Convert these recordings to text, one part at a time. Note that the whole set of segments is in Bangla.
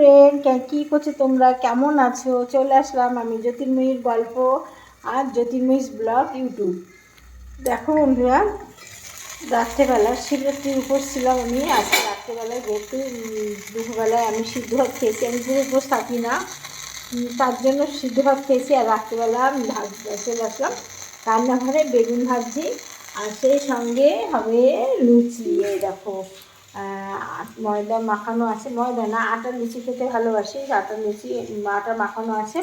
ফ্রেন্ড, কী করছো তোমরা? কেমন আছো? চলে আসলাম আমি জ্যোতির্ময়ীর গল্প আর জ্যোতির্ময়ীর ব্লগ ইউটিউব। দেখো বন্ধুরা, রাত্রেবেলা শিবরাত্রির উপোস ছিলাম আমি। আজকে রাত্রেবেলায় যেহেতু দুপুরবেলায় আমি সিদ্ধ ভাত খেয়েছি, আমি পুরো উপোস থাকি না, তার জন্য সিদ্ধ ভাত খেয়েছি। আর রাত্রেবেলা আমি চলে আসলাম রান্নাঘরে, বেগুন ভাজি আর সেই সঙ্গে হবে লুচি। এই দেখো ময়দা মাখানো আছে, ময়দা না আটার লুচি খেতে ভালোবাসি, আটার লুচি আটা মাখানো আছে।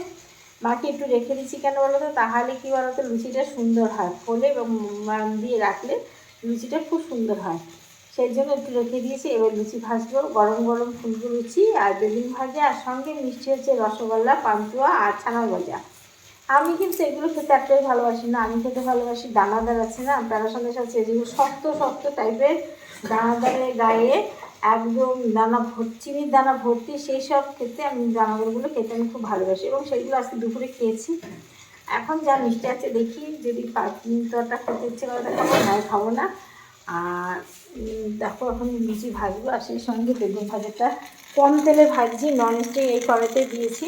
মাকে একটু রেখে দিচ্ছি কেন বলো তো, তাহলে কী বলো তো লুচিটা সুন্দর হয়, ফোলে এবং দিয়ে রাখলে লুচিটা খুব সুন্দর হয়, সেই জন্য একটু রেখে দিয়েছি। এবার লুচি ভাজবো, গরম গরম ফুলকো লুচি আর বেগুন ভাজা, আর সঙ্গে মিষ্টি হচ্ছে রসগোল্লা, পান্তুয়া আর ছানার গজা। আমি কিন্তু এগুলো খেতে একটাই ভালোবাসি না, আমি খেতে ভালোবাসি দানাদার আছে না, প্যারা সন্দেশ আছে, যেগুলো শক্ত শক্ত টাইপের দানাদারের গায়ে একদম দানা চিনির দানা ভর্তি, সেই সব খেতে আমি দানাদারগুলো খেতে আমি খুব ভালোবাসি, এবং সেইগুলো আজকে দুপুরে খেয়েছি। এখন যা মিষ্টি আছে দেখি, যদি পাঁচটা খেতে ইচ্ছে করে খাবো, নয় খাবো না। আর দেখো এখন লুচি ভাজবো, আর সেই সঙ্গে বেগুন ভাজাটা কম তেলে ভাজছি, ননস্টিক এই কড়াইতে দিয়েছি।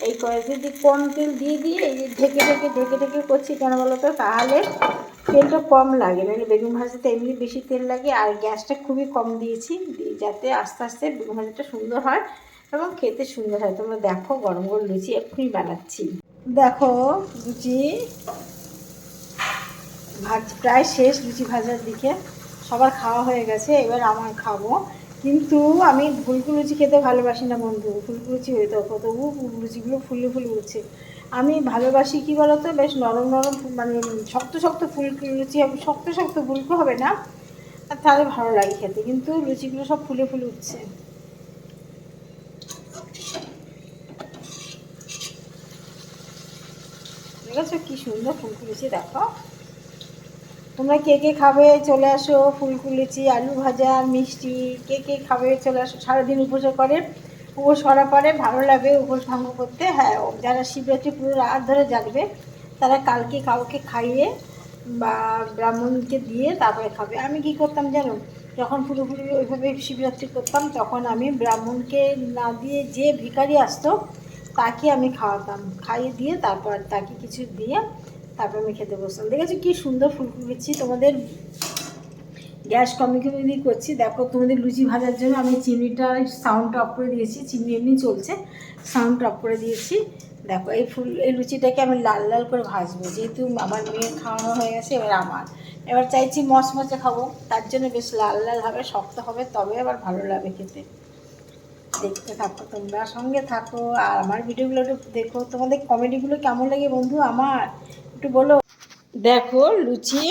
এই কড়াইতে দিয়ে কম তেল দিয়ে এই যে ঢেকে ঢেকে করছি কেন বলো তো, তাহলে তেলটা কম লাগে, নাহলে বেগুন ভাজাতে এমনি বেশি তেল লাগে। আর গ্যাসটা খুবই কম দিয়েছি, যাতে আস্তে আস্তে বেগুন ভাজাটা সুন্দর হয় এবং খেতে সুন্দর হয়। তোমরা দেখো গরম গরম লুচি এক্ষুনি বানাচ্ছি। দেখো লুচি প্রায় শেষ, লুচি ভাজার দিকে সবার খাওয়া হয়ে গেছে, এবার আমার খাবো। কিন্তু আমি ফুলকো লুচি খেতে ভালোবাসি না বন্ধু, ফুলকো লুচি হইতো তবু লুচিগুলো ফুলে ফুলে উঠছে। আমি ভালোবাসি কী বলতো, বেশ নরম নরম, মানে শক্ত শক্ত ফুলকো লুচি হবে, শক্ত শক্ত ফুলকো হবে না, আর তাহলে ভালো লাগে খেতে, কিন্তু লুচিগুলো সব ফুলে ফুলে উঠছে। দেখেছো কী সুন্দর ফুলকো লুচি, দেখো। তোমরা কে কে খাবে চলে আসো, ফুলকো লুচি, আলু ভাজা, মিষ্টি, কে কে খাবে চলে আসো। সারাদিন উপোস করে, উপোস করার পরে ভালো লাগে উপোস ভঙ্গ করতে। হ্যাঁ, যারা শিবরাত্রি পুরো রাত ধরে জাগবে তারা কালকে কাউকে খাইয়ে বা ব্রাহ্মণকে দিয়ে তারপরে খাবে। আমি কি করতাম জানো, যখন পুরোপুরি ওইভাবে শিবরাত্রি করতাম, তখন আমি ব্রাহ্মণকে না দিয়ে যে ভিখারি আসতো তাকে আমি খাওয়াতাম, খাইয়ে দিয়ে তারপর তাকে কিছু দিয়ে তারপর আমি খেতে বসতাম। দেখেছো কি সুন্দর ফুলকো লুচি। তোমাদের গ্যাস কমিয়ে করছি। দেখো তোমাদের লুচি ভাজার জন্য আমি চিনিটা সাউন্ডটা অফ করে দিয়েছি, চিনি এমনি চলছে, সাউন্ডটা অফ করে দিয়েছি। দেখো এই লুচিটাকে আমি লাল লাল করে ভাজবো, যেহেতু আমার মেয়ের খাওয়ানো হয়ে গেছে, এবার চাইছি মচমচে খাবো, তার জন্য বেশ লাল লাল হবে, শক্ত হবে, তবে আবার ভালো লাগবে খেতে। দেখতে থাকো তোমরা, সঙ্গে থাকো, আর আমার ভিডিওগুলো একটু দেখো। তোমাদের কমেডিগুলো কেমন লাগে বন্ধু আমার একটু বলো। দেখো লুচি,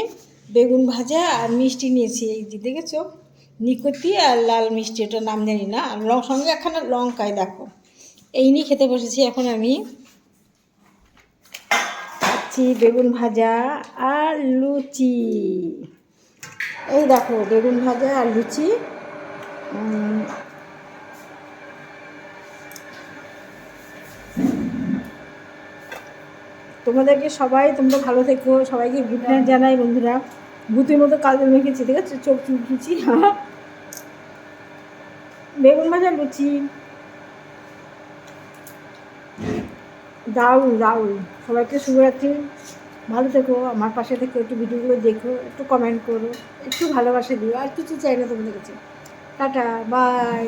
বেগুন ভাজা আর মিষ্টি নিয়েছি, এই যে দেখেছো নিকতি আর লাল মিষ্টি, ওটার নাম জানি না, আর সঙ্গে একখানা লঙ্কায়। দেখো এই নিয়ে খেতে বসেছি এখন আমি। খাচ্ছি বেগুন ভাজা আর লুচি। এই দেখো বেগুন ভাজা আর লুচি। তোমাদেরকে তোমরা ভালো থেকো, সবাইকে গুড নাইট জানাই বন্ধুরা। ভূতের মতো কাজল মেখেছি, ঠিক আছে, চোখ চুলকিছি। বেগুন ভাজা লুচি দারুণ দারুণ। সবাইকে শুভরাত্রি, ভালো থেকো, আমার পাশে থেকে একটু ভিডিওগুলো দেখো, একটু কমেন্ট করো, একটু ভালোবাসা দিও, আর কিছু চাই না তোমাদের কাছে। Tata, by.